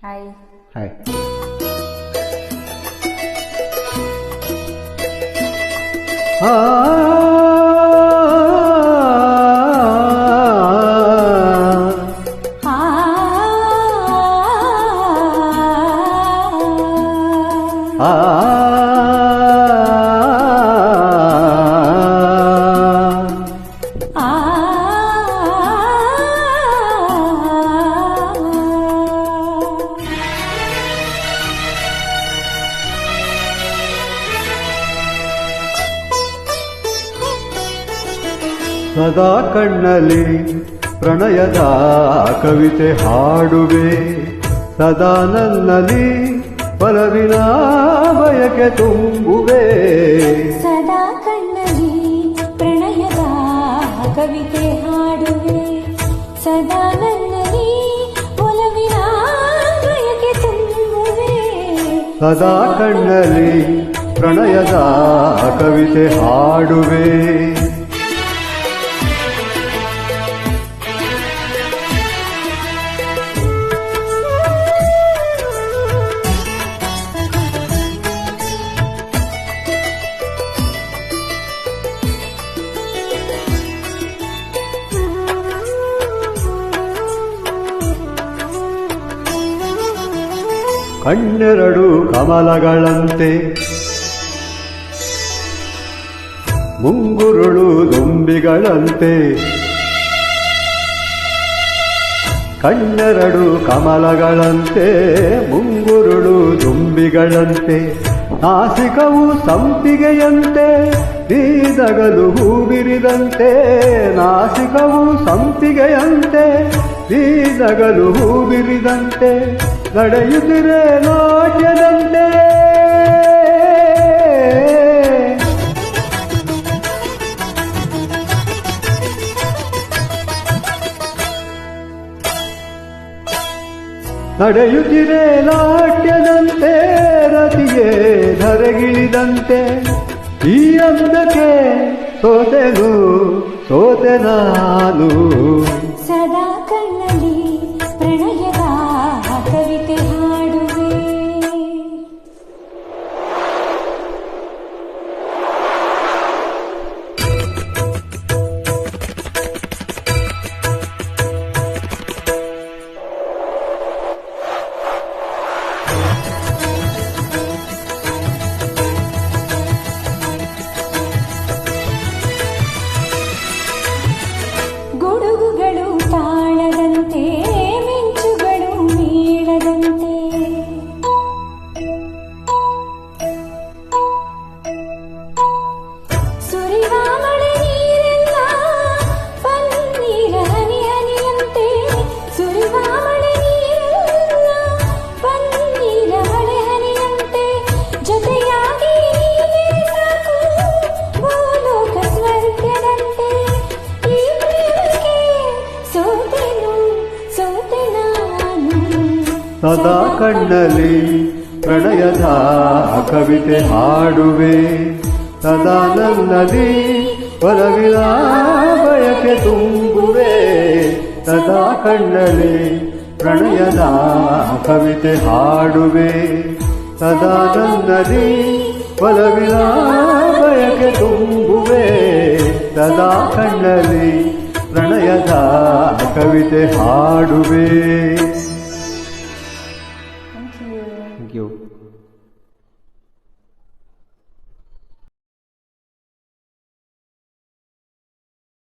Hi. Hi. ಸದಾ ಕಣ್ಣಲ್ಲಿ ಪ್ರಣಯದ ಕವಿತೆ ಹಾಡುವೆ, ಸದಾ ನನ್ನಲ್ಲಿ ಪಲವಿನ ಬಯಕೆ ತುಂಬುವೆ. ಸದಾ ಕಣ್ಣಲ್ಲಿ ಪ್ರಣಯದ ಕವಿತೆ ಹಾಡುವೆ, ಸದಾ ನನ್ನಲ್ಲಿ ಒಲವಿನ ಬಯಕೆ ತುಂಬುವೆ. ಸದಾ ಕಣ್ಣಲ್ಲಿ ಪ್ರಣಯದ ಕವಿತೆ ಹಾಡುವೆ. ಕಣ್ಣೆರಡು ಕಮಲಗಳಂತೆ, ಮುಂಗುರುಳು ದುಂಬಿಗಳಂತೆ. ಕಣ್ಣೆರಡು ಕಮಲಗಳಂತೆ, ಮುಂಗುರುಳು ದುಂಬಿಗಳಂತೆ. ನಾಸಿಕವು ಸಂಪಿಗೆಯಂತೆ, ನೀದಗಲು ಹೂಬಿರಿದಂತೆ. ನಾಸಿಕವು ಸಂಪಿಗೆಯಂತೆ, ನೀದಗಲು ಹೂಬಿರಿದಂತೆ. ನಡೆಯುತ್ತಿರೆ ನಾಟ್ಯದಂತೆ. ನಡೆಯುತ್ತಿರೆ ನಾಟ್ಯದಂತೆ, ರತಿಯೇ ಧರೆಗಿಳಿದಂತೆ. ಈ ಅಂದಕ್ಕೆ ಸೋತೆ ನಾನು. ಸದಾ ಕಣ್ಣಲ್ಲಿ ಪ್ರಣಯದ ಕವಿತೆ ಹಾಡುವೆ. ಗುಡುಗುಗಳು ತಾಳದಂತೆ, ಮಿಂಚುಗಳು ಮೇಳದಂತೆ. ಸುರಿವ ಮಳೆ ನೀರೆಲ್ಲ ಪನ್ನೀರ ಹನಿ ಹನಿಯಂತೆ. ಸುರಿವ ಮಳೆ ನೀರೆಲ್ಲ ಪನ್ನೀರ ಮಳೆ ಹನಿಯಂತೆ. ಜೊತೆಯಾಗಿ ನೀನೇ ಸಾಕು ಭೂಲೋಕ ಸ್ವರ್ಗದಂತೆ. ಈ ಪ್ರೇಮಕ್ಕೆ ಸೋತೆ ನಾನು. ಸದಾ ಕಣ್ಣಲ್ಲಿ ಪ್ರಣಯದ ಕವಿತೆ ಹಾಡುವೆ, ಸದಾ ನನ್ನಲ್ಲಿ ಒಲವಿನ ಬಯಕೆ ತುಂಬುವೆ. ಸದಾ ಕಣ್ಣಲ್ಲಿ ಪ್ರಣಯದ ಕವಿತೆ ಹಾಡುವೆ, ಸದಾ ನನ್ನಲ್ಲಿ ಒಲವಿನ ಬಯಕೆ ತುಂಬುವೆ. ಸದಾ ಕಣ್ಣಲ್ಲಿ ಪ್ರಣಯದ ಕವಿತೆ ಹಾಡುವೆ. Thank you. Thank you.